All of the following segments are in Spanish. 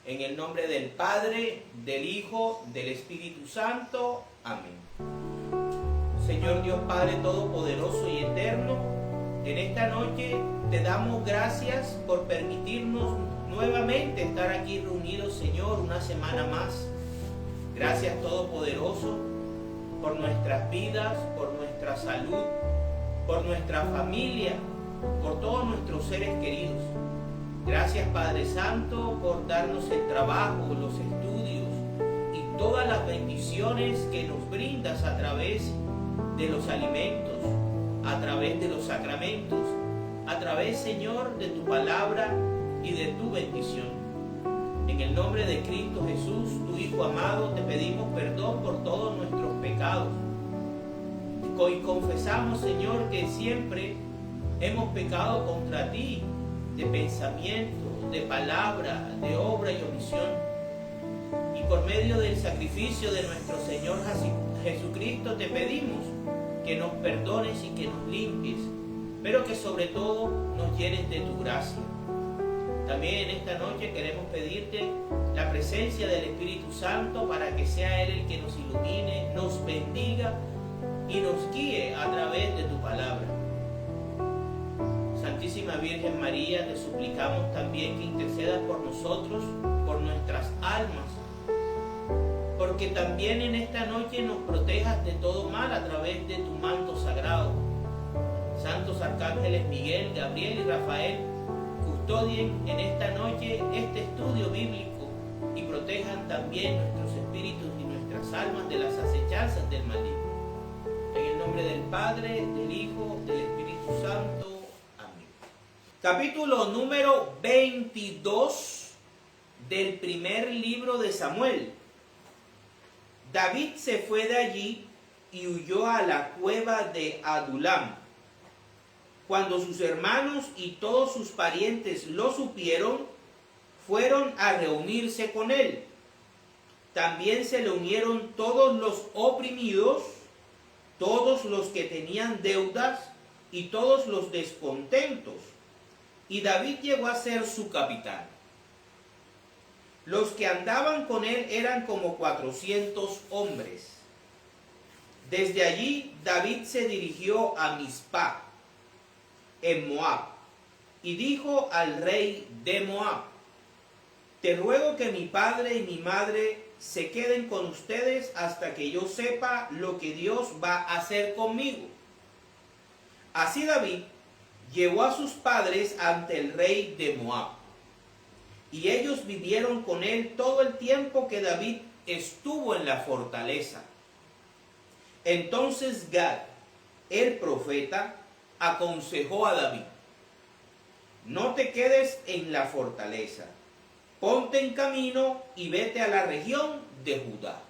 En el nombre del Padre, del Hijo, del Espíritu Santo. Amén. Señor Dios Padre Todopoderoso y Eterno, en esta noche te damos gracias por permitirnos nuevamente estar aquí reunidos, Señor, una semana más. Gracias Todopoderoso por nuestras vidas, por nuestra salud, por nuestra familia, por todos nuestros seres queridos. Gracias Padre Santo por darnos el trabajo, los estudios y todas las bendiciones que nos brindas a través de los alimentos, a través de los sacramentos, a través, Señor, de tu palabra y de tu bendición. En el nombre de Cristo Jesús, tu Hijo amado, te pedimos perdón por todos nuestros pecados. Y confesamos, Señor, que siempre hemos pecado contra ti, de pensamiento, de palabra, de obra y omisión. Y por medio del sacrificio de nuestro Señor Jesucristo te pedimos que nos perdones y que nos limpies, pero que sobre todo nos llenes de tu gracia. También en esta noche queremos pedirte la presencia del Espíritu Santo para que sea Él el que nos ilumine, nos bendiga y nos guíe a través de tu palabra. Santísima Virgen María, te suplicamos también que intercedas por nosotros, por nuestras almas, porque también en esta noche nos protejas de todo mal a través de tu manto sagrado. Santos arcángeles Miguel, Gabriel y Rafael, custodien en esta noche este estudio bíblico y protejan también nuestros espíritus y nuestras almas de las acechanzas del maligno. En el nombre del Padre, del Hijo, del Espíritu Santo. Capítulo número 22 del primer libro de Samuel. David se fue de allí y huyó a la cueva de Adulam. Cuando sus hermanos y todos sus parientes lo supieron, fueron a reunirse con él. También se le unieron todos los oprimidos, todos los que tenían deudas y todos los descontentos. Y David llegó a ser su capitán. Los que andaban con él eran como 400 hombres. Desde allí David se dirigió a Mizpah, en Moab, y dijo al rey de Moab: te ruego que mi padre y mi madre se queden con ustedes hasta que yo sepa lo que Dios va a hacer conmigo. Así David llevó a sus padres ante el rey de Moab, y ellos vivieron con él todo el tiempo que David estuvo en la fortaleza. Entonces Gad, el profeta, aconsejó a David: no te quedes en la fortaleza, ponte en camino y vete a la región de Judá.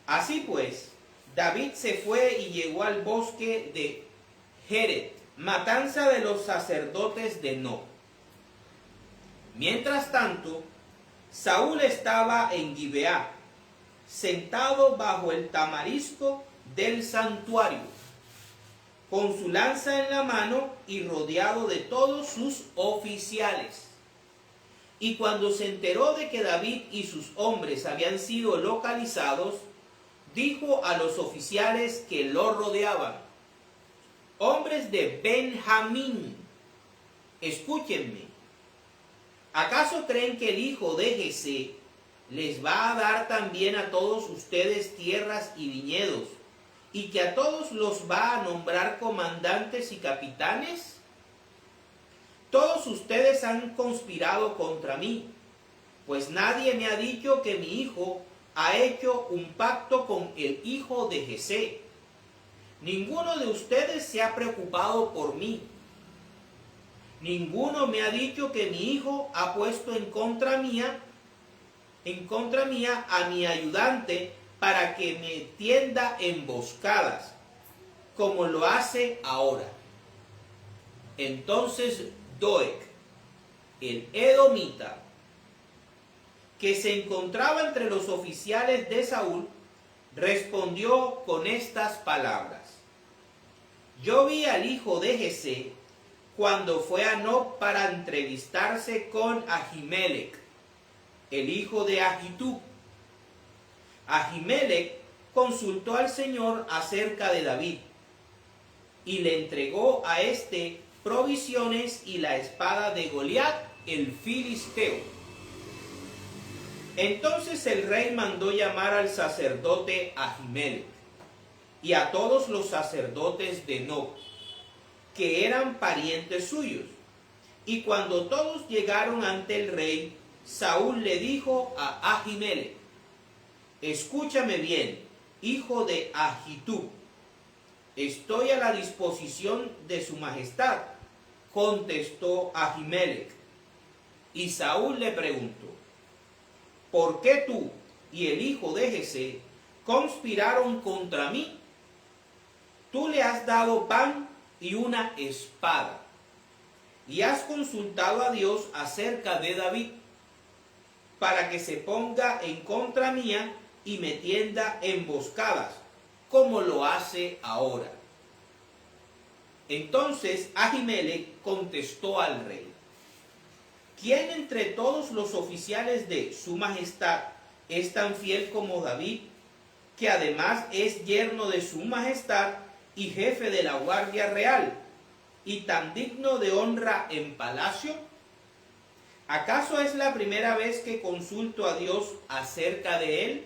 Así pues, David se fue y llegó al bosque de Jeret, matanza de los sacerdotes de Nob. Mientras tanto, Saúl estaba en Gibeá, sentado bajo el tamarisco del santuario, con su lanza en la mano y rodeado de todos sus oficiales. Y cuando se enteró de que David y sus hombres habían sido localizados, dijo a los oficiales que lo rodeaban: hombres de Benjamín, escúchenme. ¿Acaso creen que el hijo de Jesé les va a dar también a todos ustedes tierras y viñedos, y que a todos los va a nombrar comandantes y capitanes? Todos ustedes han conspirado contra mí, pues nadie me ha dicho que mi hijo ha hecho un pacto con el hijo de Jesé. Ninguno de ustedes se ha preocupado por mí. Ninguno me ha dicho que mi hijo ha puesto en contra mía a mi ayudante para que me tienda emboscadas, como lo hace ahora. Entonces Doeg, el edomita, que se encontraba entre los oficiales de Saúl, respondió con estas palabras: yo vi al hijo de Jesé cuando fue a Nob para entrevistarse con Ahimelech, el hijo de Ahitub. Ahimelech consultó al Señor acerca de David y le entregó a éste provisiones y la espada de Goliat, el filisteo. Entonces el rey mandó llamar al sacerdote Ahimelech y a todos los sacerdotes de Nob, que eran parientes suyos. Y cuando todos llegaron ante el rey, Saúl le dijo a Ahimelech: escúchame bien, hijo de Ahitub, estoy a la disposición de su majestad, contestó Ahimelech. Y Saúl le preguntó: ¿por qué tú y el hijo de Jesé conspiraron contra mí? Tú le has dado pan y una espada, y has consultado a Dios acerca de David, para que se ponga en contra mía y me tienda emboscadas, como lo hace ahora. Entonces Ahimelech contestó al rey: ¿quién entre todos los oficiales de su majestad es tan fiel como David, que además es yerno de su majestad y jefe de la guardia real, y tan digno de honra en palacio? ¿Acaso es la primera vez que consulto a Dios acerca de él?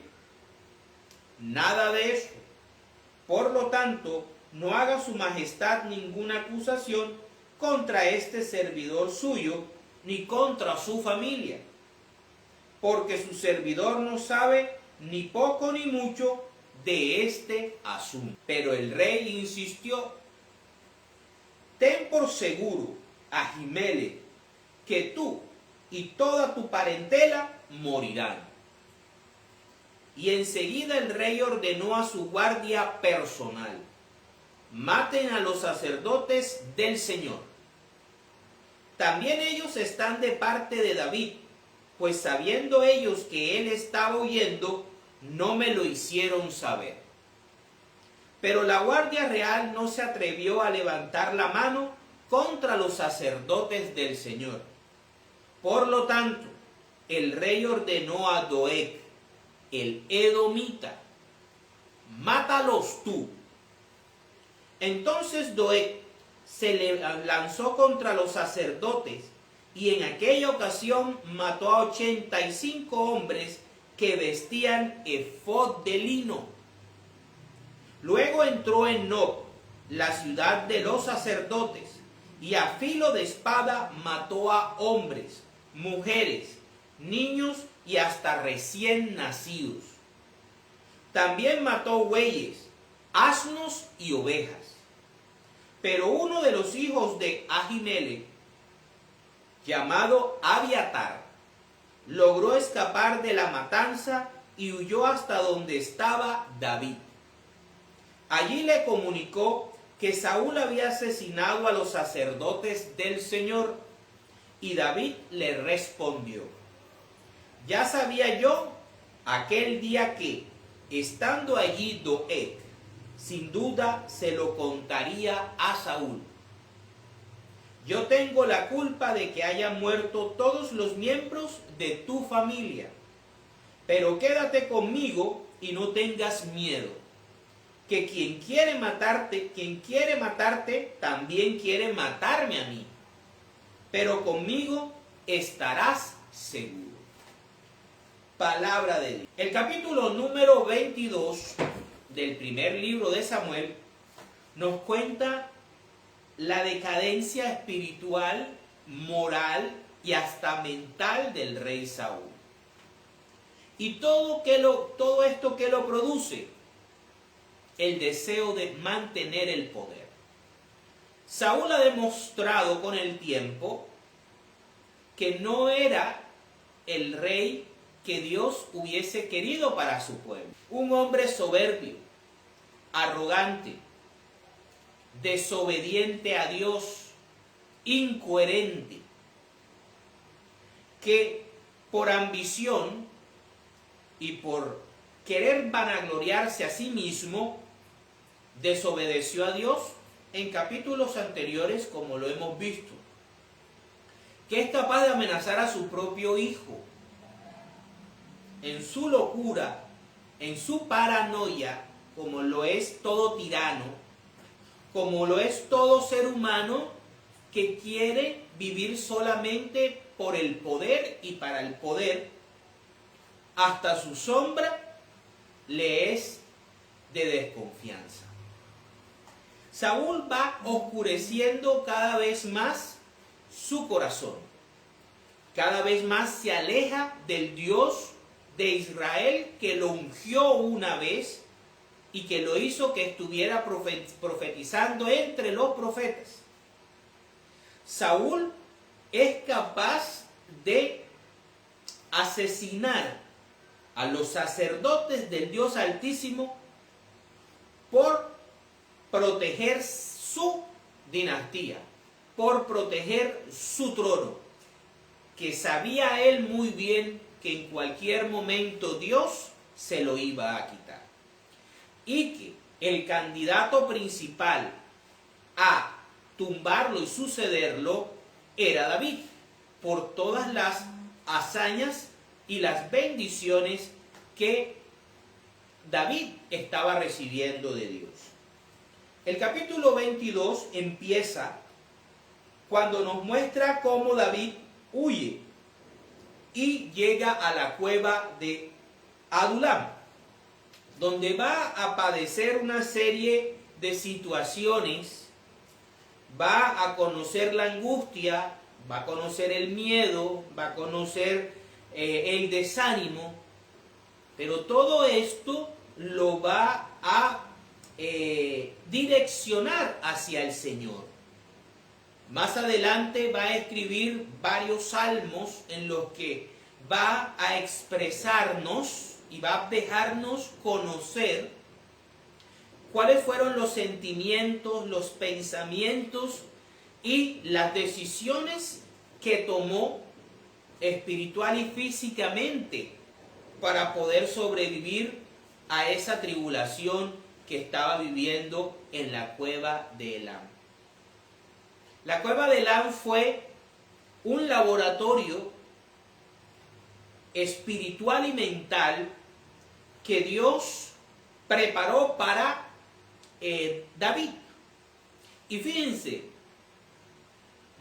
Nada de eso. Por lo tanto, no haga su majestad ninguna acusación contra este servidor suyo, ni contra su familia, porque su servidor no sabe ni poco ni mucho de este asunto. Pero el rey insistió: ten por seguro, Ahimelech, que tú y toda tu parentela morirán. Y enseguida el rey ordenó a su guardia personal: maten a los sacerdotes del Señor. También ellos están de parte de David, pues sabiendo ellos que él estaba huyendo, no me lo hicieron saber. Pero la guardia real no se atrevió a levantar la mano contra los sacerdotes del Señor. Por lo tanto, el rey ordenó a Doeg, el edomita: mátalos tú. Entonces Doeg se le lanzó contra los sacerdotes, y en aquella ocasión mató a 85 hombres que vestían efod de lino. Luego entró en Nob, la ciudad de los sacerdotes, y a filo de espada mató a hombres, mujeres, niños y hasta recién nacidos. También mató bueyes, asnos y ovejas. Pero uno de los hijos de Ahimelech, llamado Abiatar, logró escapar de la matanza y huyó hasta donde estaba David. Allí le comunicó que Saúl había asesinado a los sacerdotes del Señor, y David le respondió: ya sabía yo aquel día que, estando allí Doeg, sin duda se lo contaría a Saúl. Yo tengo la culpa de que hayan muerto todos los miembros de tu familia, pero quédate conmigo y no tengas miedo, que quien quiere matarte también quiere matarme a mí, pero conmigo estarás seguro. Palabra de Dios. El capítulo número 22 del primer libro de Samuel nos cuenta la decadencia espiritual, moral y hasta mental del rey Saúl. Y todo esto que lo produce: el deseo de mantener el poder. Saúl ha demostrado con el tiempo que no era el rey que Dios hubiese querido para su pueblo. Un hombre soberbio, arrogante, desobediente a Dios, incoherente. que por ambición y por querer vanagloriarse a sí mismo, desobedeció a Dios en capítulos anteriores, como lo hemos visto, que es capaz de amenazar a su propio hijo. En su locura, en su paranoia, como lo es todo tirano, como lo es todo ser humano que quiere vivir solamente por el poder y para el poder, hasta su sombra le es de desconfianza. Saúl va oscureciendo cada vez más su corazón. Cada vez más se aleja del Dios de Israel, que lo ungió una vez y que lo hizo que estuviera profetizando entre los profetas. Saúl es capaz de asesinar a los sacerdotes del Dios Altísimo por proteger su dinastía, por proteger su trono, que sabía él muy bien que en cualquier momento Dios se lo iba a quitar. Y que el candidato principal a tumbarlo y sucederlo era David, por todas las hazañas y las bendiciones que David estaba recibiendo de Dios. El capítulo 22 empieza cuando nos muestra cómo David huye y llega a la cueva de Adulam, donde va a padecer una serie de situaciones, va a conocer la angustia, va a conocer el miedo, va a conocer el desánimo, pero todo esto lo va a direccionar hacia el Señor. Más adelante va a escribir varios salmos en los que va a expresarnos y va a dejarnos conocer cuáles fueron los sentimientos, los pensamientos y las decisiones que tomó espiritual y físicamente para poder sobrevivir a esa tribulación que estaba viviendo en la cueva de Elam. La cueva de Elam fue un laboratorio espiritual y mental que Dios preparó para David. Y fíjense,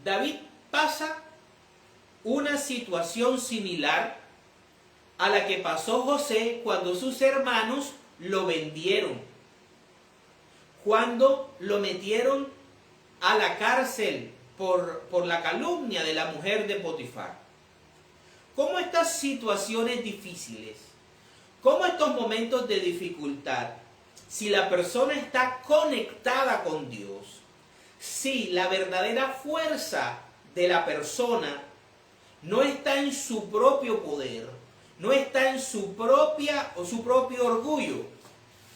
David pasa una situación similar a la que pasó José cuando sus hermanos lo vendieron, cuando lo metieron a la cárcel por la calumnia de la mujer de Potifar. ¿Cómo estas situaciones difíciles, cómo estos momentos de dificultad, si la persona está conectada con Dios, si la verdadera fuerza de la persona no está en su propio poder, no está en su propio orgullo,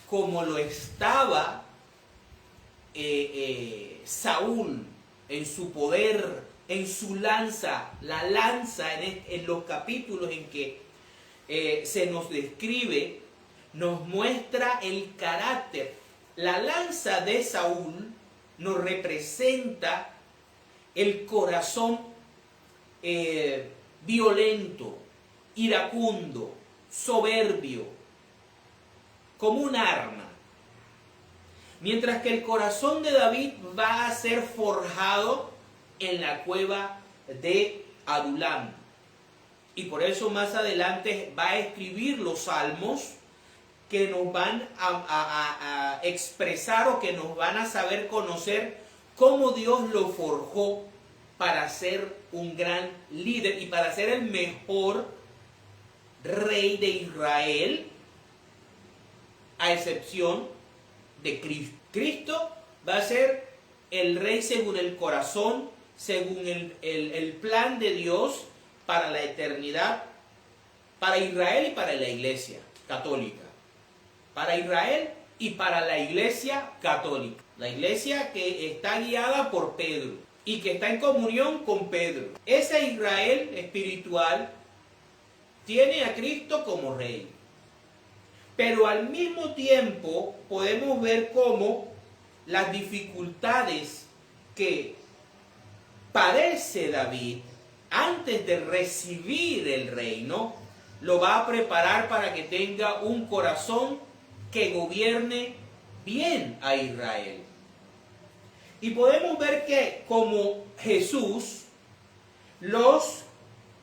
como lo estaba Saúl en su poder, en su lanza, la lanza en los capítulos en que se nos describe, nos muestra el carácter. La lanza de Saúl nos representa el corazón violento, iracundo, soberbio, como un arma. Mientras que el corazón de David va a ser forjado en la cueva de Adulam. Y por eso más adelante va a escribir los salmos que nos van a expresar o que nos van a saber conocer cómo Dios lo forjó para ser un gran líder y para ser el mejor rey de Israel, a excepción de Cristo. Cristo va a ser el rey según el corazón, según el plan de Dios para la eternidad, para Israel y para la iglesia católica. Para Israel y para la iglesia católica. La iglesia que está guiada por Pedro. y que está en comunión con Pedro. Ese Israel espiritual tiene a Cristo como rey. Pero al mismo tiempo podemos ver cómo las dificultades que padece David antes de recibir el reino, lo va a preparar para que tenga un corazón que gobierne bien a Israel. Y podemos ver que como Jesús, los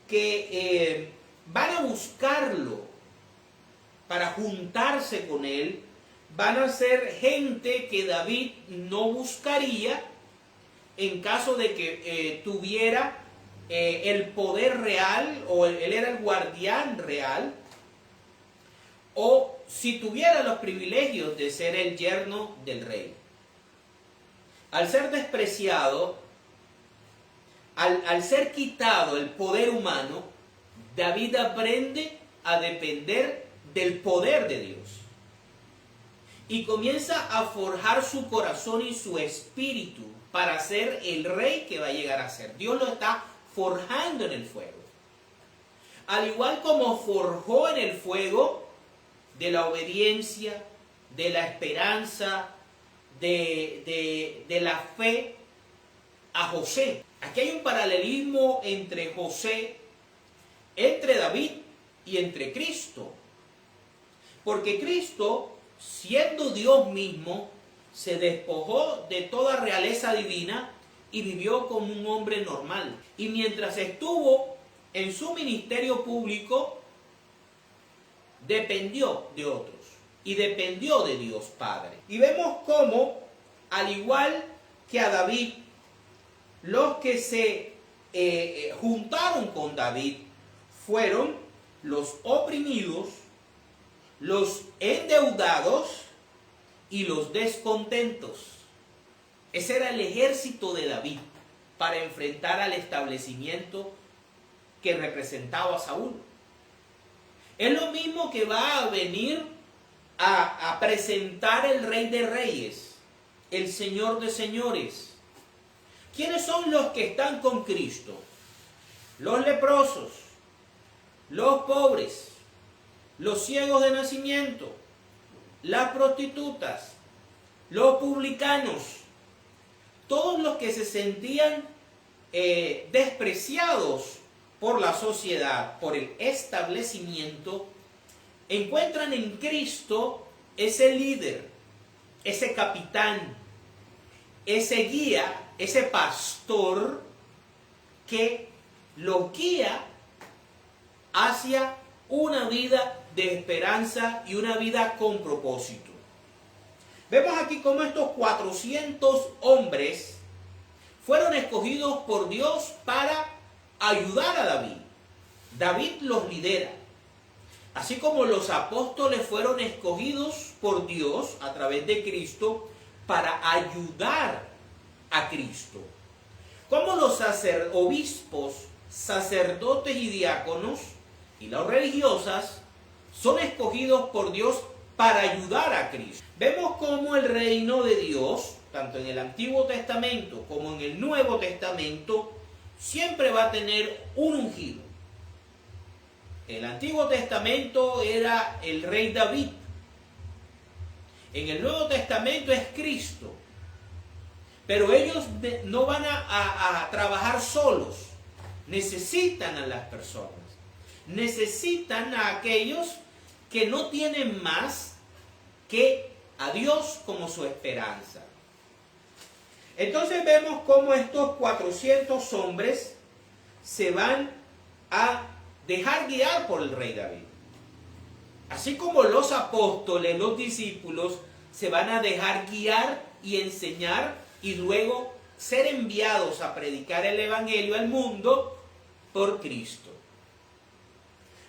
que van a buscarlo para juntarse con él, van a ser gente que David no buscaría en caso de que tuviera el poder real, o él era el guardián real, o si tuviera los privilegios de ser el yerno del rey. Al ser despreciado, al ser quitado el poder humano, David aprende a depender del poder de Dios. Y comienza a forjar su corazón y su espíritu para ser el rey que va a llegar a ser. Dios lo está forjando en el fuego. Al igual como forjó en el fuego de la obediencia, de la esperanza, de la fe a José. Aquí hay un paralelismo entre José, entre David y entre Cristo. Porque Cristo, siendo Dios mismo, se despojó de toda realeza divina y vivió como un hombre normal. Y mientras estuvo en su ministerio público, dependió de otros y dependió de Dios Padre. Y vemos cómo, al igual que a David, los que se juntaron con David fueron los oprimidos, los endeudados y los descontentos. Ese era el ejército de David para enfrentar al establecimiento que representaba a Saúl. Es lo mismo que va a venir a presentar el Rey de Reyes, el Señor de Señores. ¿Quiénes son los que están con Cristo? Los leprosos, los pobres, los ciegos de nacimiento, las prostitutas, los publicanos, todos los que se sentían despreciados por la sociedad, por el establecimiento, encuentran en Cristo ese líder, ese capitán, ese guía, ese pastor que los guía hacia una vida de esperanza y una vida con propósito. Vemos aquí cómo estos 400 hombres fueron escogidos por Dios para ayudar a David. David los lidera. Así como los apóstoles fueron escogidos por Dios a través de Cristo para ayudar a Cristo. Como los obispos, sacerdotes y diáconos y las religiosas son escogidos por Dios para ayudar a Cristo. Vemos cómo el reino de Dios, tanto en el Antiguo Testamento como en el Nuevo Testamento, siempre va a tener un ungido. El Antiguo Testamento era el rey David. En el Nuevo Testamento es Cristo. Pero ellos no van a trabajar solos. Necesitan a las personas. Necesitan a aquellos que no tienen más que a Dios como su esperanza. Entonces vemos cómo estos 400 hombres se van a dejar guiar por el rey David. Así como los apóstoles, los discípulos, se van a dejar guiar y enseñar y luego ser enviados a predicar el evangelio al mundo por Cristo.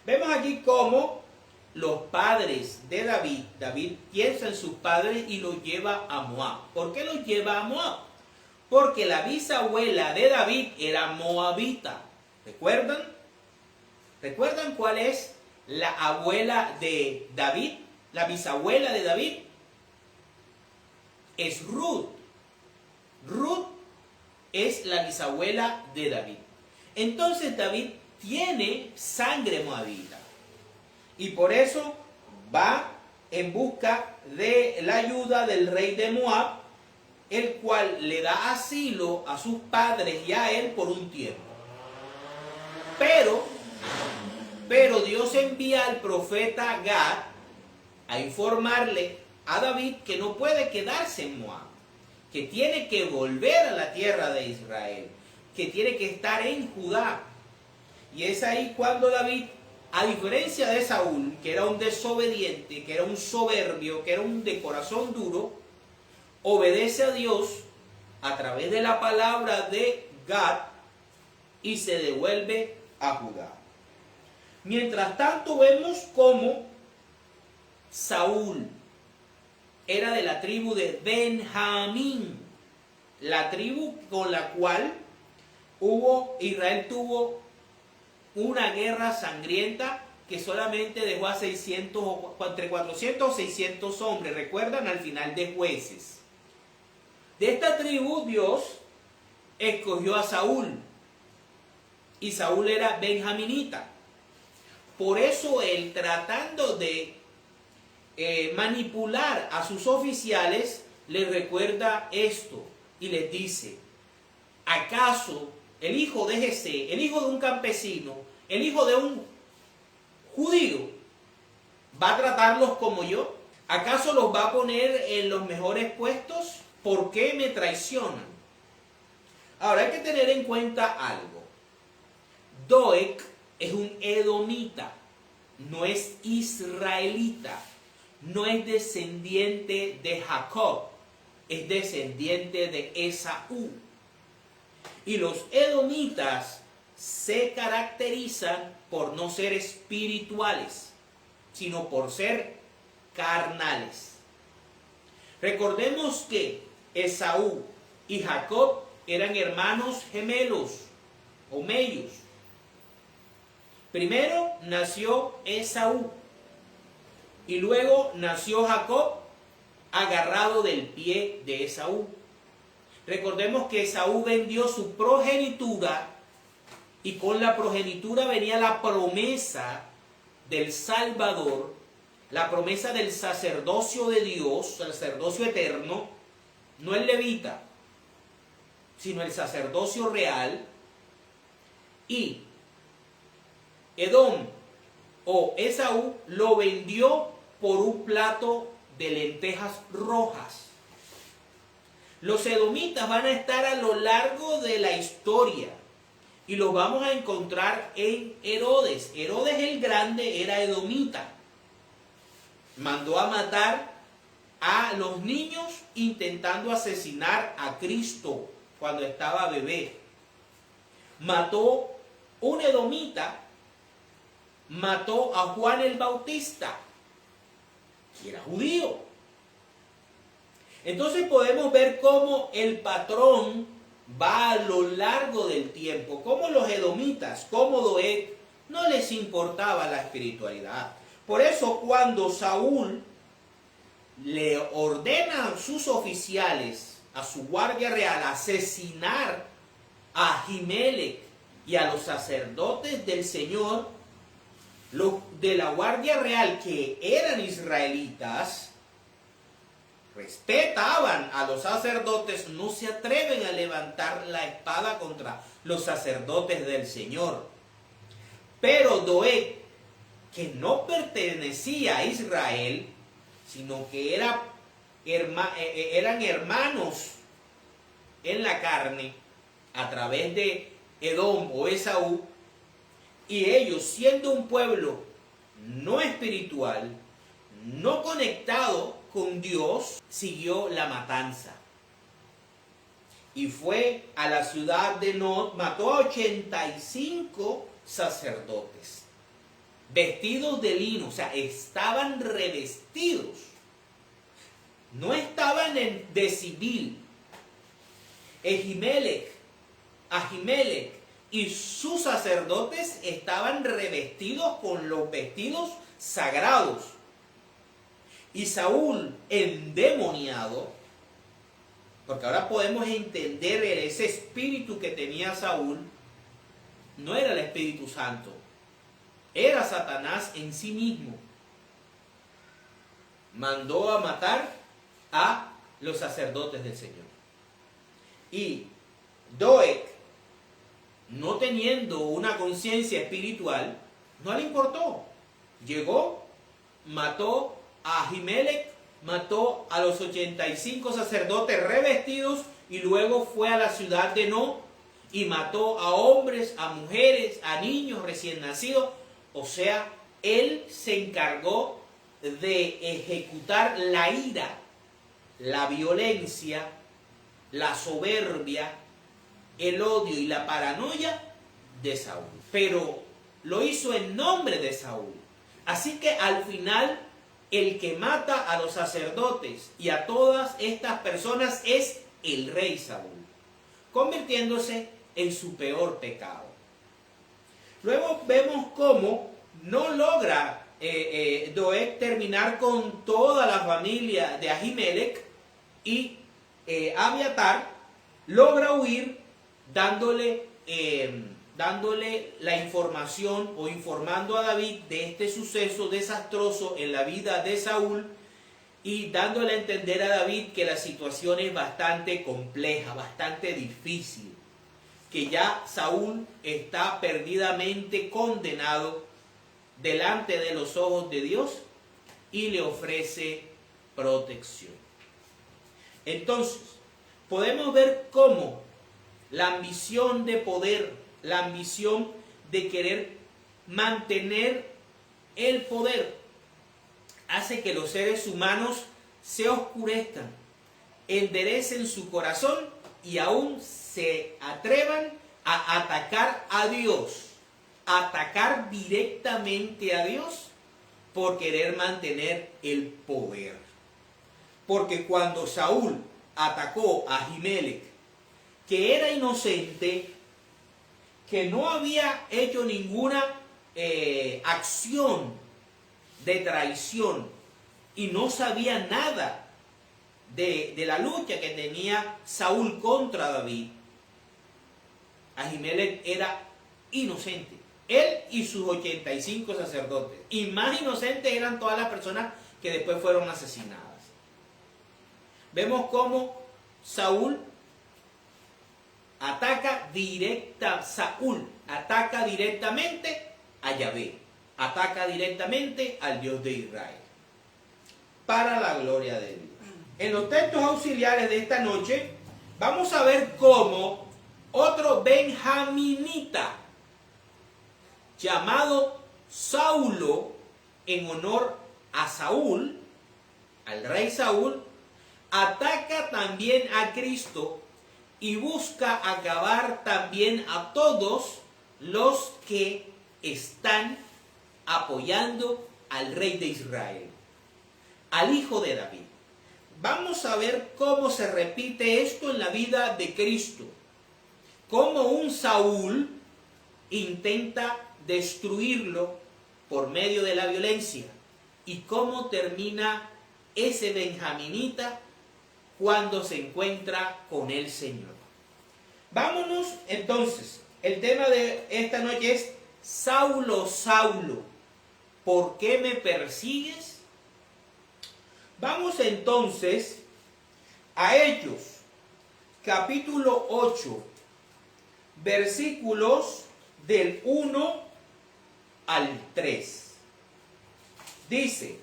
Vemos aquí cómo los padres de David piensa en sus padres y los lleva a Moab. ¿Por qué los lleva a Moab? Porque la bisabuela de David era moabita. ¿Recuerdan? ¿Recuerdan cuál es la abuela de David? La bisabuela de David es Ruth. Ruth es la bisabuela de David. Entonces David tiene sangre moabita y por eso va en busca de la ayuda del rey de Moab, el cual le da asilo a sus padres y a él por un tiempo. Pero Dios envía al profeta Gad a informarle a David que no puede quedarse en Moab, que tiene que volver a la tierra de Israel, que tiene que estar en Judá. Y es ahí cuando David, a diferencia de Saúl, que era un desobediente, que era un soberbio, que era un de corazón duro, obedece a Dios a través de la palabra de Gad y se devuelve a Judá. Mientras tanto vemos cómo Saúl era de la tribu de Benjamín, la tribu con la cual Israel tuvo una guerra sangrienta que solamente dejó a 600, entre 400 o 600 hombres, recuerdan, al final de Jueces. De esta tribu Dios escogió a Saúl, y Saúl era benjaminita. Por eso él, tratando de manipular a sus oficiales, les recuerda esto y les dice: ¿acaso el hijo de Jesé, el hijo de un campesino, el hijo de un judío, va a tratarlos como yo? ¿Acaso los va a poner en los mejores puestos? ¿Por qué me traicionan? Ahora hay que tener en cuenta algo. Doeg es un edomita, no es israelita, no es descendiente de Jacob, es descendiente de Esaú. Y los edomitas se caracterizan por no ser espirituales, sino por ser carnales. Recordemos que Esaú y Jacob eran hermanos gemelos o mellus. Primero nació Esaú y luego nació Jacob agarrado del pie de Esaú. Recordemos que Esaú vendió su progenitura y con la progenitura venía la promesa del Salvador, la promesa del sacerdocio de Dios, el sacerdocio eterno, no el levita, sino el sacerdocio real. Y Edom o Esaú lo vendió por un plato de lentejas rojas. Los edomitas van a estar a lo largo de la historia y los vamos a encontrar en Herodes. Herodes el Grande era edomita. Mandó a matar a los niños intentando asesinar a Cristo cuando estaba bebé. Mató un edomita, mató a Juan el Bautista, que era judío. Entonces podemos ver cómo el patrón va a lo largo del tiempo, cómo los edomitas, como Doeg, no les importaba la espiritualidad. Por eso cuando Saúl le ordena a sus oficiales, a su guardia real, asesinar a Ahimelech y a los sacerdotes del Señor, los de la guardia real que eran israelitas, respetaban a los sacerdotes, no se atreven a levantar la espada contra los sacerdotes del Señor. Pero Doeg, que no pertenecía a Israel, sino que eran hermanos en la carne, a través de Edom o Esaú, y ellos siendo un pueblo no espiritual, no conectado con Dios, siguió la matanza. Y fue a la ciudad de Nob, mató a 85 sacerdotes, vestidos de lino, o sea, estaban revestidos, no estaban de civil. Ahimelech y sus sacerdotes estaban revestidos con los vestidos sagrados. Y Saúl, endemoniado, Porque ahora podemos entender ese espíritu que tenía Saúl. No era el Espíritu Santo, era Satanás en sí mismo. Mandó a matar a los sacerdotes del Señor. Y Doeg, no teniendo una conciencia espiritual, no le importó. Llegó, mató a Ahimelech, mató a los 85 sacerdotes revestidos y luego fue a la ciudad de No y mató a hombres, a mujeres, a niños recién nacidos. O sea, él se encargó de ejecutar la ira, la violencia, la soberbia, el odio y la paranoia de Saúl. Pero lo hizo en nombre de Saúl. Así que al final, el que mata a los sacerdotes y a todas estas personas es el rey Saúl, convirtiéndose en su peor pecado. Luego vemos cómo no logra Doeg terminar con toda la familia de Ahimelech y Abiatar logra huir dándole la información o informando a David de este suceso desastroso en la vida de Saúl y dándole a entender a David que la situación es bastante compleja, bastante difícil, que ya Saúl está perdidamente condenado delante de los ojos de Dios y le ofrece protección. Entonces, podemos ver cómo la ambición de poder, la ambición de querer mantener el poder, hace que los seres humanos se oscurezcan, enderecen su corazón y aún se atrevan a atacar a Dios, a atacar directamente a Dios por querer mantener el poder. Porque cuando Saúl atacó a Ahimelech, que era inocente, que no había hecho ninguna acción de traición y no sabía nada de la lucha que tenía Saúl contra David, Ahimelech era inocente, él y sus 85 sacerdotes, y más inocentes eran todas las personas que después fueron asesinadas. Vemos cómo Saúl ataca directamente a Yahvé, ataca directamente al Dios de Israel, para la gloria de Dios. En los textos auxiliares de esta noche vamos a ver cómo otro benjaminita llamado Saulo, en honor a Saúl, al rey Saúl, ataca también a Cristo y busca acabar también a todos los que están apoyando al rey de Israel, al hijo de David. Vamos a ver cómo se repite esto en la vida de Cristo, cómo un Saúl intenta destruirlo por medio de la violencia y cómo termina ese benjaminita cuando se encuentra con el Señor. Vámonos entonces, el tema de esta noche es: Saulo, Saulo, ¿por qué me persigues? Vamos entonces a Hechos, capítulo 8, versículos del 1 al 3. Dice: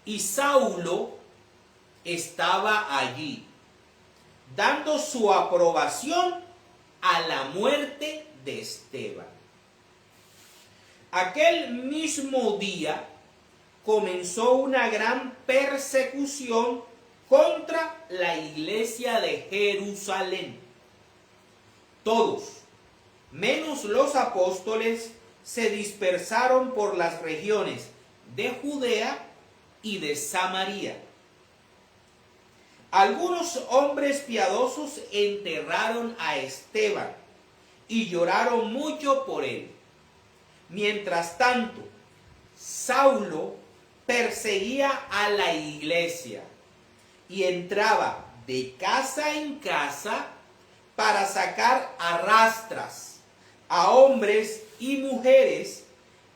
y Saulo estaba allí, dando su aprobación a la muerte de Esteban. Aquel mismo día comenzó una gran persecución contra la iglesia de Jerusalén. Todos, menos los apóstoles, se dispersaron por las regiones de Judea y de Samaria. Algunos hombres piadosos enterraron a Esteban y lloraron mucho por él. Mientras tanto, Saulo perseguía a la iglesia y entraba de casa en casa para sacar a rastras a hombres y mujeres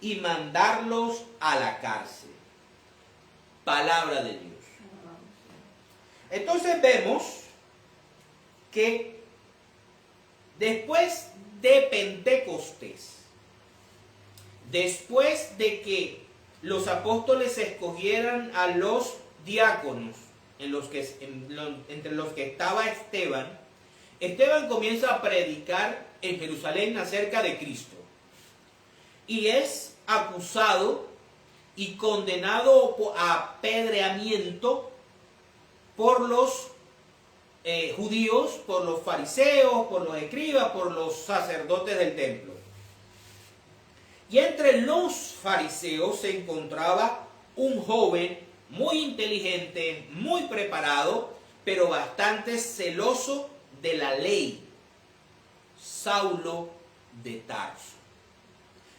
y mandarlos a la cárcel. Palabra de Dios. Entonces vemos que después de Pentecostés, después de que los apóstoles escogieran a los diáconos, entre los que estaba Esteban, Esteban comienza a predicar en Jerusalén acerca de Cristo. Y es acusado y condenado a apedreamiento por los judíos, por los fariseos, por los escribas, por los sacerdotes del templo. Y entre los fariseos se encontraba un joven muy inteligente, muy preparado, pero bastante celoso de la ley, Saulo de Tarso.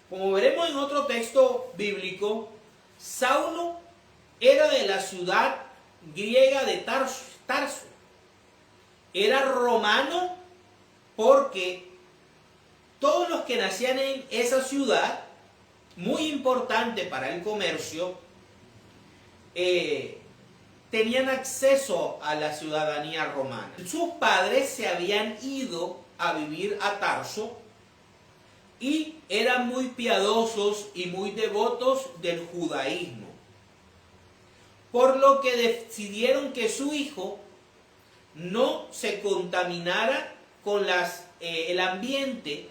Como veremos en otro texto bíblico, Saulo era de la ciudad griega de Tarso. Era romano porque todos los que nacían en esa ciudad, muy importante para el comercio, tenían acceso a la ciudadanía romana. Sus padres se habían ido a vivir a Tarso y eran muy piadosos y muy devotos del judaísmo, por lo que decidieron que su hijo no se contaminara con el ambiente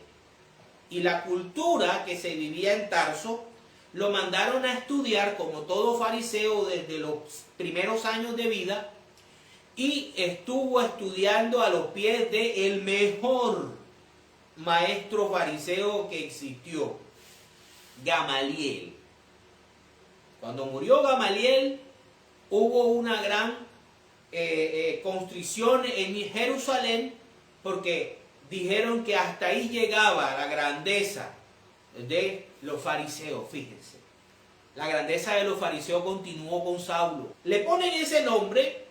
y la cultura que se vivía en Tarso. Lo mandaron a estudiar como todo fariseo desde los primeros años de vida y estuvo estudiando a los pies del mejor maestro fariseo que existió, Gamaliel. Cuando murió Gamaliel hubo una gran constricción en Jerusalén porque dijeron que hasta ahí llegaba la grandeza de los fariseos. Fíjense, la grandeza de los fariseos continuó con Saulo. Le ponen ese nombre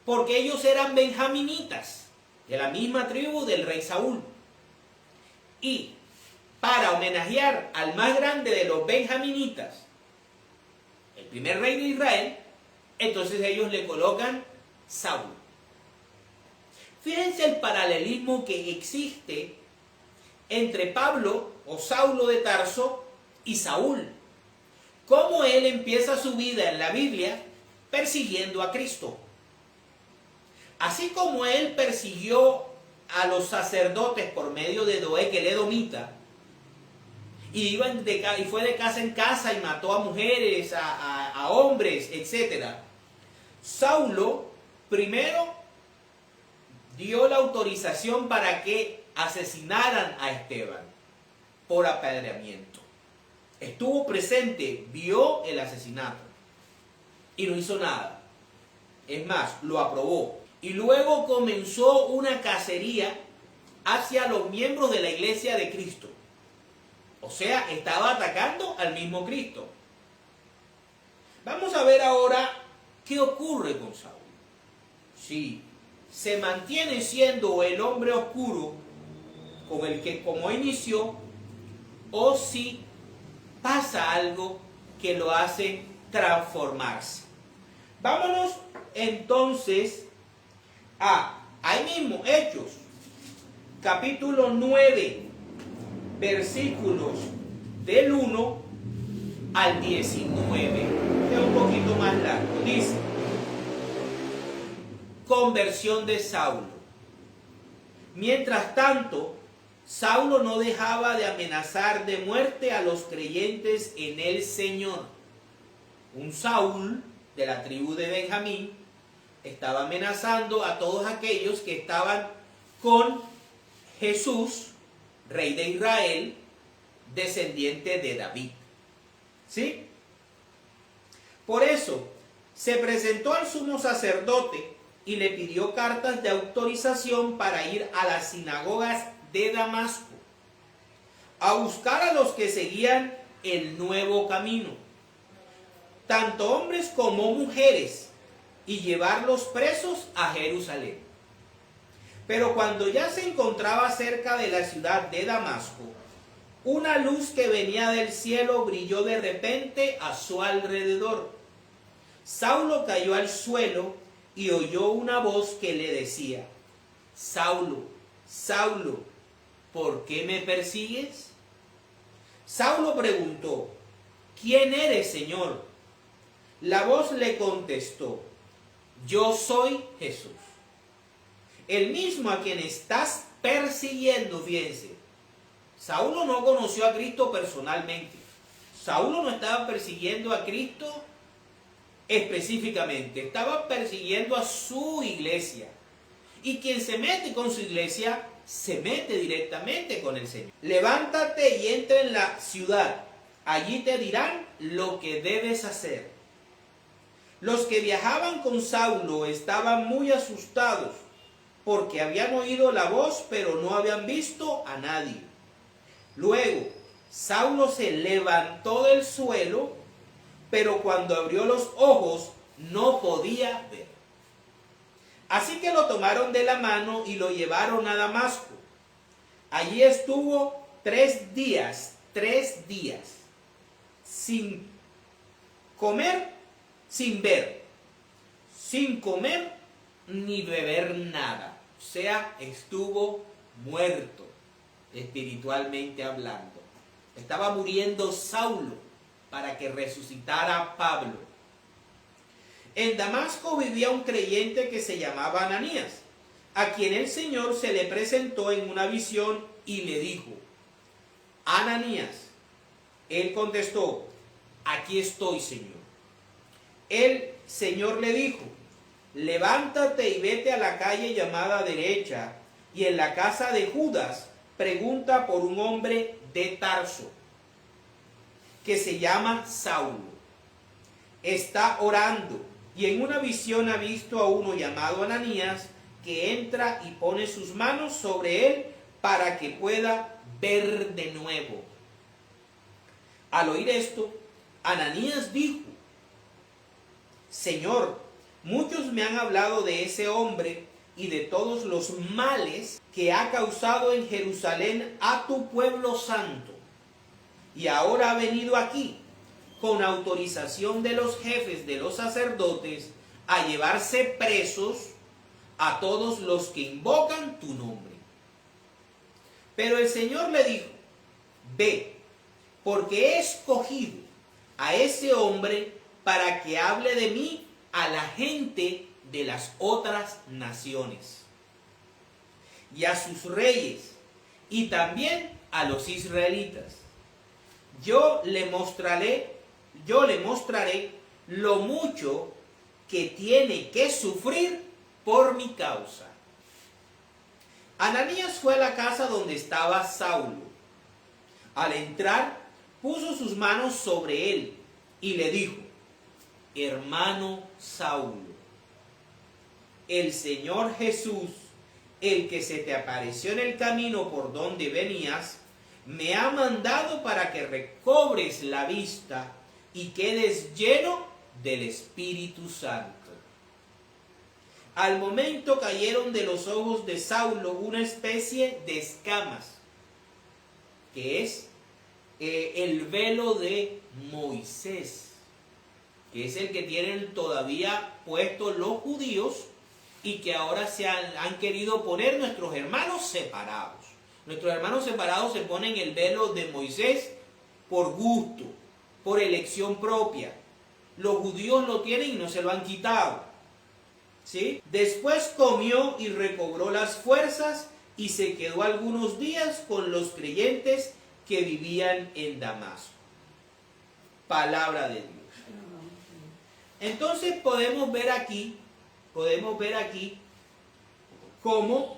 porque ellos eran benjaminitas, de la misma tribu del rey Saúl. Y para homenajear al más grande de los benjaminitas, el primer rey de Israel, entonces ellos le colocan Saulo. Fíjense el paralelismo que existe entre Pablo o Saulo de Tarso y Saúl. Cómo él empieza su vida en la Biblia persiguiendo a Cristo. Así como él persiguió a los sacerdotes por medio de Doeg el edomita, y fue de casa en casa y mató a mujeres, a hombres, etc. Saulo primero dio la autorización para que asesinaran a Esteban por apedreamiento. Estuvo presente, vio el asesinato y no hizo nada. Es más, lo aprobó. Y luego comenzó una cacería hacia los miembros de la iglesia de Cristo. O sea, estaba atacando al mismo Cristo. Vamos a ver ahora qué ocurre con Saúl. Si se mantiene siendo el hombre oscuro con el que como inició, o si pasa algo que lo hace transformarse. Vámonos entonces ahí mismo, Hechos, capítulo 9, versículos del 1 al 19, es un poquito más largo. Dice: conversión de Saulo. Mientras tanto, Saulo no dejaba de amenazar de muerte a los creyentes en el Señor. Un Saúl de la tribu de Benjamín estaba amenazando a todos aquellos que estaban con Jesús, rey de Israel, descendiente de David. ¿Sí? Por eso se presentó al sumo sacerdote y le pidió cartas de autorización para ir a las sinagogas de Damasco a buscar a los que seguían el nuevo camino, tanto hombres como mujeres, y llevarlos presos a Jerusalén. Pero cuando ya se encontraba cerca de la ciudad de Damasco, una luz que venía del cielo brilló de repente a su alrededor. Saulo cayó al suelo y oyó una voz que le decía: Saulo, Saulo, ¿por qué me persigues? Saulo preguntó: ¿Quién eres, Señor? La voz le contestó: Yo soy Jesús, el mismo a quien estás persiguiendo. Fíjense, Saulo no conoció a Cristo personalmente. Saulo no estaba persiguiendo a Cristo específicamente, estaba persiguiendo a su iglesia. Y quien se mete con su iglesia, se mete directamente con el Señor. Levántate y entra en la ciudad, allí te dirán lo que debes hacer. Los que viajaban con Saulo estaban muy asustados, porque habían oído la voz, pero no habían visto a nadie. Luego, Saulo se levantó del suelo, pero cuando abrió los ojos, no podía ver. Así que lo tomaron de la mano y lo llevaron a Damasco. Allí estuvo 3 días, sin comer, sin ver, sin comer ni beber nada. O sea, estuvo muerto, espiritualmente hablando. Estaba muriendo Saulo para que resucitara Pablo. En Damasco vivía un creyente que se llamaba Ananías, a quien el Señor se le presentó en una visión y le dijo: Ananías. Él contestó: Aquí estoy, Señor. El Señor le dijo: Levántate y vete a la calle llamada Derecha, y en la casa de Judas pregunta por un hombre de Tarso, que se llama Saulo. Está orando, y en una visión ha visto a uno llamado Ananías, que entra y pone sus manos sobre él para que pueda ver de nuevo. Al oír esto, Ananías dijo: Señor, muchos me han hablado de ese hombre y de todos los males que ha causado en Jerusalén a tu pueblo santo. Y ahora ha venido aquí, con autorización de los jefes de los sacerdotes, a llevarse presos a todos los que invocan tu nombre. Pero el Señor le dijo: Ve, porque he escogido a ese hombre para que hable de mí a la gente de las otras naciones, y a sus reyes, y también a los israelitas. Yo le mostraré lo mucho que tiene que sufrir por mi causa. Ananías fue a la casa donde estaba Saulo. Al entrar, puso sus manos sobre él y le dijo: Hermano Saulo, el Señor Jesús, el que se te apareció en el camino por donde venías, me ha mandado para que recobres la vista y quedes lleno del Espíritu Santo. Al momento cayeron de los ojos de Saulo una especie de escamas, que es el velo de Moisés, que es el que tienen todavía puesto los judíos y que ahora han querido poner nuestros hermanos separados. Nuestros hermanos separados se ponen el velo de Moisés por gusto, por elección propia. Los judíos lo tienen y no se lo han quitado, ¿sí? Después comió y recobró las fuerzas y se quedó algunos días con los creyentes que vivían en Damasco. Palabra de Dios. Entonces podemos ver aquí cómo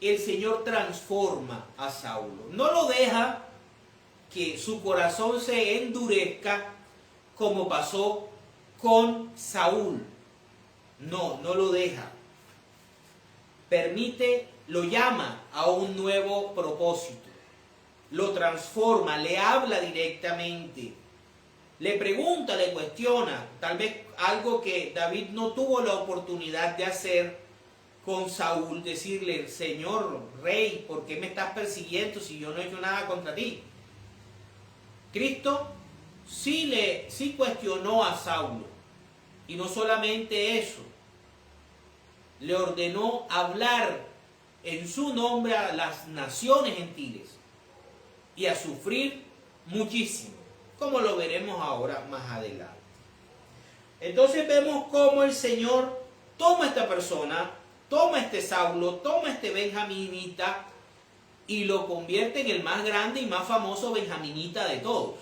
el Señor transforma a Saulo. No lo deja que su corazón se endurezca como pasó con Saúl. No lo deja. Lo llama a un nuevo propósito. Lo transforma, le habla directamente. le pregunta, le cuestiona, tal vez algo que David no tuvo la oportunidad de hacer con Saúl, decirle, Señor Rey, ¿por qué me estás persiguiendo si yo no he hecho nada contra ti? Cristo sí cuestionó a Saulo, y no solamente eso, le ordenó hablar en su nombre a las naciones gentiles y a sufrir muchísimo, como lo veremos ahora más adelante. Entonces vemos cómo el Señor toma a esta persona, toma a este Saulo, toma a este benjaminita y lo convierte en el más grande y más famoso benjaminita de todos.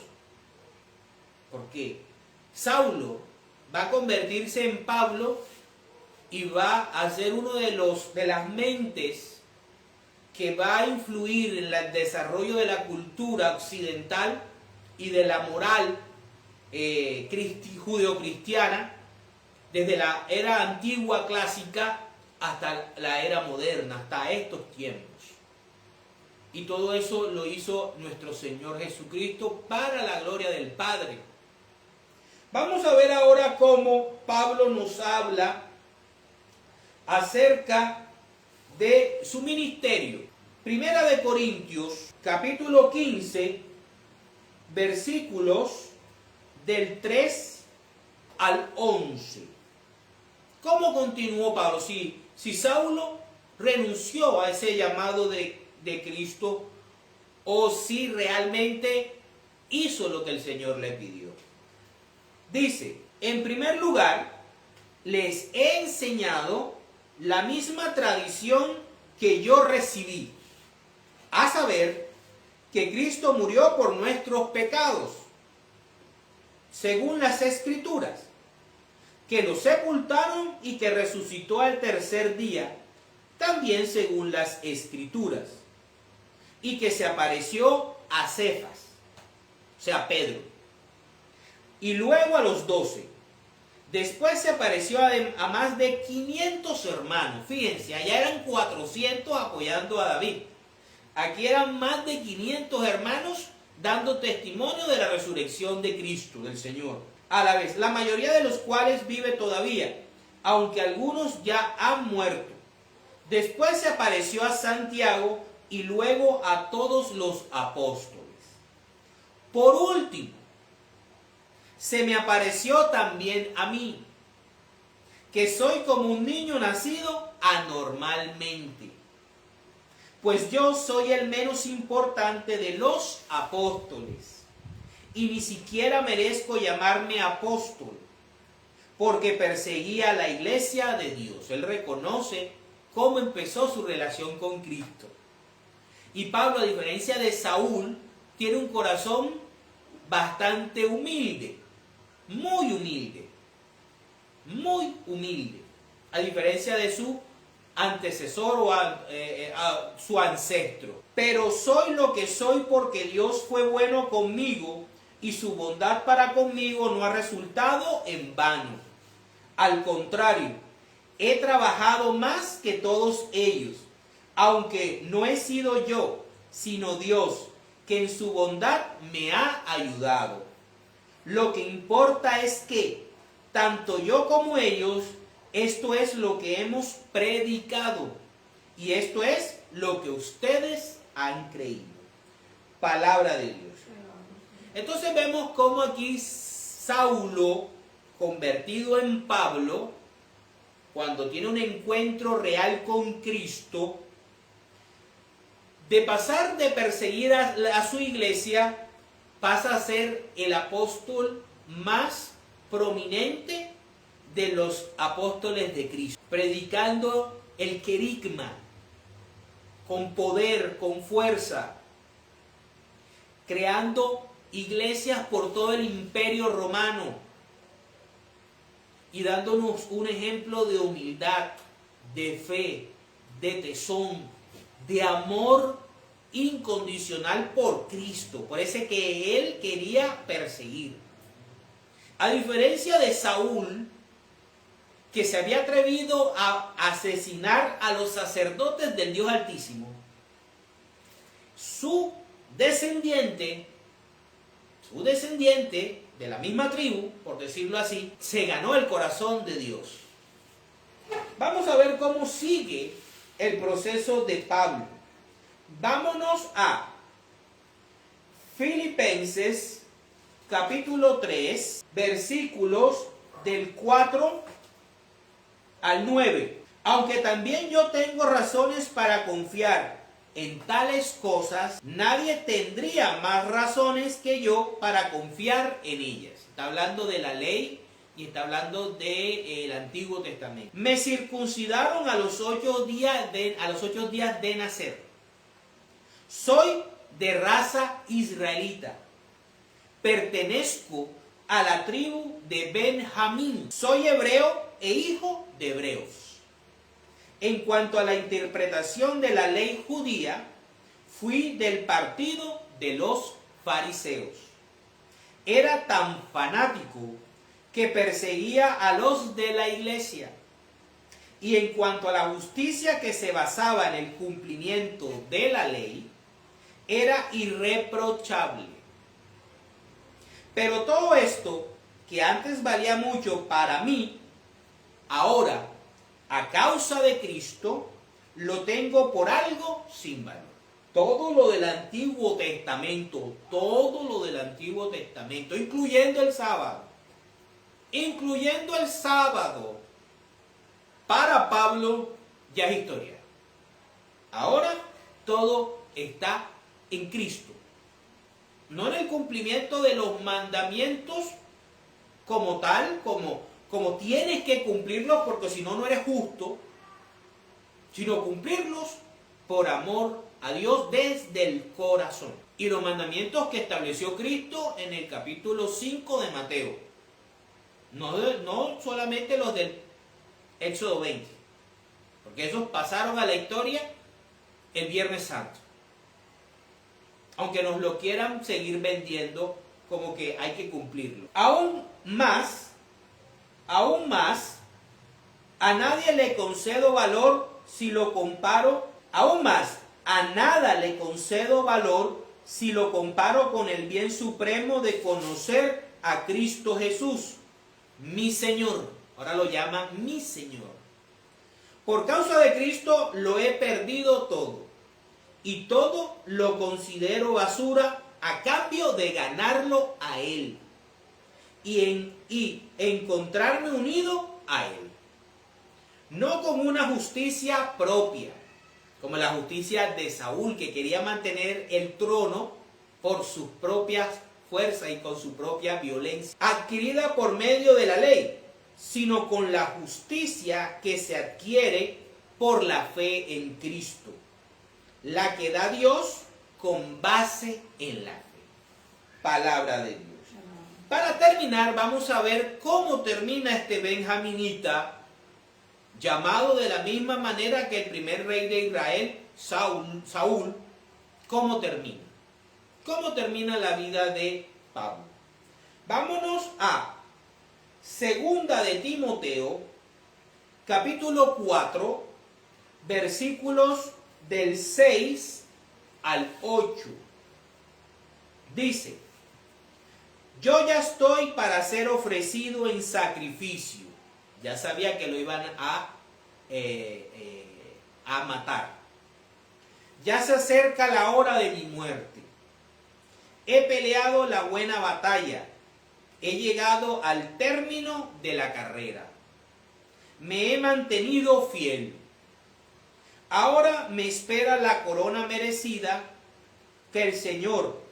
Porque Saulo va a convertirse en Pablo y va a ser uno de las mentes que va a influir en el desarrollo de la cultura occidental y de la moral judeocristiana, desde la era antigua clásica hasta la era moderna, hasta estos tiempos. Y todo eso lo hizo nuestro Señor Jesucristo para la gloria del Padre. Vamos a ver ahora cómo Pablo nos habla acerca de su ministerio. Primera de Corintios, capítulo 15, versículos del 3 al 11. ¿Cómo continuó Pablo? Si Saulo renunció a ese llamado de Cristo, o si realmente hizo lo que el Señor le pidió. Dice, en primer lugar, les he enseñado la misma tradición que yo recibí, a saber, que Cristo murió por nuestros pecados, según las Escrituras, que lo sepultaron y que resucitó al tercer día, también según las Escrituras, y que se apareció a Cefas, o sea, Pedro, y luego a los 12. Después se apareció a más de 500 hermanos. Fíjense, allá eran 400 apoyando a David. Aquí eran más de 500 hermanos dando testimonio de la resurrección de Cristo, del Señor. A la vez, la mayoría de los cuales vive todavía, aunque algunos ya han muerto. Después se apareció a Santiago y luego a todos los apóstoles. Por último, se me apareció también a mí, que soy como un niño nacido anormalmente, pues yo soy el menos importante de los apóstoles, y ni siquiera merezco llamarme apóstol, porque perseguía la iglesia de Dios. Él reconoce cómo empezó su relación con Cristo. Y Pablo, a diferencia de Saúl, tiene un corazón bastante humilde, muy humilde, a diferencia de su antecesor o su ancestro. Pero soy lo que soy porque Dios fue bueno conmigo y su bondad para conmigo no ha resultado en vano. Al contrario, he trabajado más que todos ellos, aunque no he sido yo, sino Dios, que en su bondad me ha ayudado. Lo que importa es que, tanto yo como ellos, esto es lo que hemos predicado, y esto es lo que ustedes han creído. Palabra de Dios. Entonces vemos cómo aquí Saulo, convertido en Pablo, cuando tiene un encuentro real con Cristo, de pasar de perseguir a su iglesia, pasa a ser el apóstol más prominente de los apóstoles de Cristo, predicando el querigma con poder, con fuerza, creando iglesias por todo el imperio romano y dándonos un ejemplo de humildad, de fe, de tesón, de amor incondicional por Cristo, por ese que él quería perseguir. A diferencia de Saúl, que se había atrevido a asesinar a los sacerdotes del Dios Altísimo, su descendiente de la misma tribu, por decirlo así, se ganó el corazón de Dios. Vamos a ver cómo sigue el proceso de Pablo. Vámonos a Filipenses capítulo 3, versículos del 4 al 9. Aunque también yo tengo razones para confiar en tales cosas, nadie tendría más razones que yo para confiar en ellas. Está hablando de la ley y está hablando del Antiguo Testamento. Me circuncidaron a los 8 días de nacer. Soy de raza israelita. Pertenezco a la tribu de Benjamín. Soy hebreo e hijo de hebreos. En cuanto a la interpretación de la ley judía, fui del partido de los fariseos. Era tan fanático que perseguía a los de la iglesia. Y en cuanto a la justicia que se basaba en el cumplimiento de la ley, era irreprochable. Pero todo esto, que antes valía mucho para mí, ahora, a causa de Cristo, lo tengo por algo sin valor. Todo lo del Antiguo Testamento, incluyendo el sábado, para Pablo ya es historia. Ahora todo está en Cristo. No en el cumplimiento de los mandamientos como tal, como tienes que cumplirlos porque si no, no eres justo, sino cumplirlos por amor a Dios desde el corazón. Y los mandamientos que estableció Cristo en el capítulo 5 de Mateo. No solamente los del Éxodo 20, porque esos pasaron a la historia el Viernes Santo. Aunque nos lo quieran seguir vendiendo como que hay que cumplirlo. Aún más, a nadie le concedo valor si lo comparo, a nada le concedo valor si lo comparo con el bien supremo de conocer a Cristo Jesús, mi Señor. Ahora lo llaman mi Señor. Por causa de Cristo lo he perdido todo. Y todo lo considero basura a cambio de ganarlo a Él. Y encontrarme unido a Él. No con una justicia propia, como la justicia de Saúl, que quería mantener el trono por sus propias fuerzas y con su propia violencia, adquirida por medio de la ley, sino con la justicia que se adquiere por la fe en Cristo, la que da Dios con base en la fe. Palabra de Dios. Para terminar, vamos a ver cómo termina este benjaminita, llamado de la misma manera que el primer rey de Israel, Saúl. ¿Cómo termina? ¿Cómo termina la vida de Pablo? Vámonos a Segunda de Timoteo, capítulo 4, versículos del 6 al 8. Dice: yo ya estoy para ser ofrecido en sacrificio. Ya sabía que lo iban a matar. Ya se acerca la hora de mi muerte. He peleado la buena batalla. He llegado al término de la carrera. Me he mantenido fiel. Ahora me espera la corona merecida que el Señor,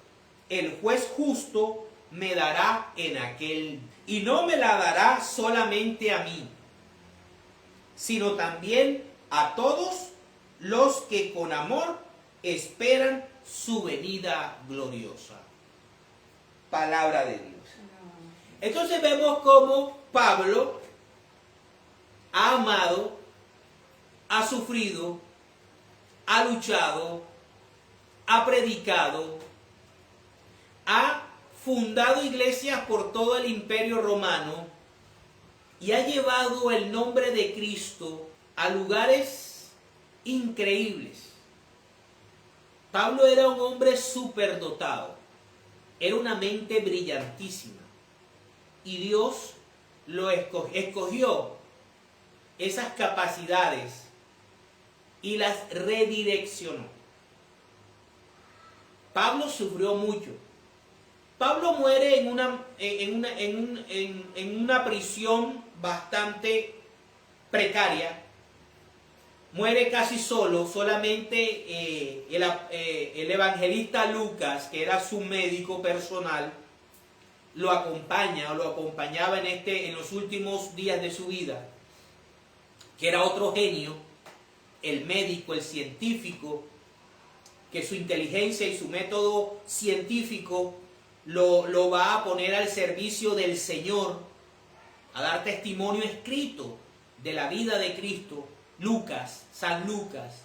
el juez justo, me dará en aquel. Y no me la dará solamente a mí, sino también a todos los que con amor esperan su venida gloriosa. Palabra de Dios. Entonces vemos cómo Pablo ha amado, ha sufrido, ha luchado, ha predicado, ha fundado iglesias por todo el imperio romano y ha llevado el nombre de Cristo a lugares increíbles. Pablo era un hombre superdotado, era una mente brillantísima, y Dios lo escogió esas capacidades y las redireccionó. Pablo sufrió mucho. Pablo muere en una prisión bastante precaria. Muere casi solo, solamente el evangelista Lucas, que era su médico personal, lo acompañaba en los últimos días de su vida, que era otro genio, el médico, el científico, que su inteligencia y su método científico lo va a poner al servicio del Señor, a dar testimonio escrito de la vida de Cristo. Lucas, San Lucas.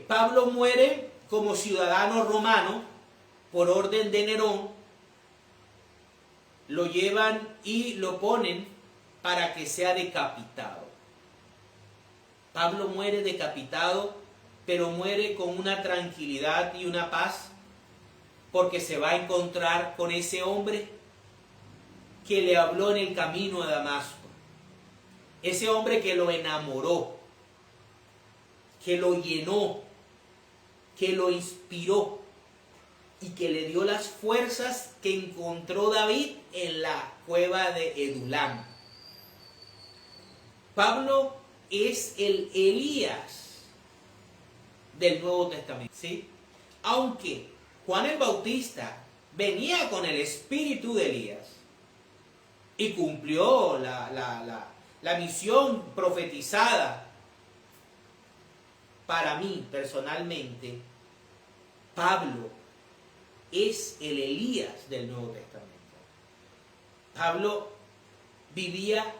Pablo muere como ciudadano romano por orden de Nerón. Lo llevan y lo ponen para que sea decapitado. Pablo muere decapitado, pero muere con una tranquilidad y una paz, porque se va a encontrar con ese hombre que le habló en el camino a Damasco. Ese hombre que lo enamoró, que lo llenó, que lo inspiró y que le dio las fuerzas que encontró David en la cueva de Edulam. Pablo es el Elías del Nuevo Testamento, ¿sí? Aunque Juan el Bautista venía con el espíritu de Elías y cumplió la misión profetizada, para mí personalmente, Pablo es el Elías del Nuevo Testamento. Pablo vivía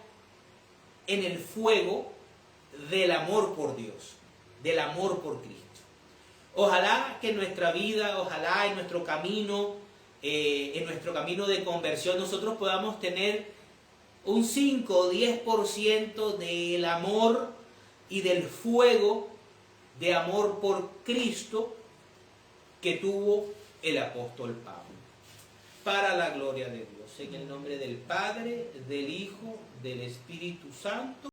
en el fuego del amor por Dios, del amor por Cristo. Ojalá que en nuestra vida, ojalá en nuestro camino de conversión, nosotros podamos tener un 5 o 10% del amor y del fuego de amor por Cristo que tuvo el apóstol Pablo. Para la gloria de Dios, en el nombre del Padre, del Hijo, del Espíritu Santo.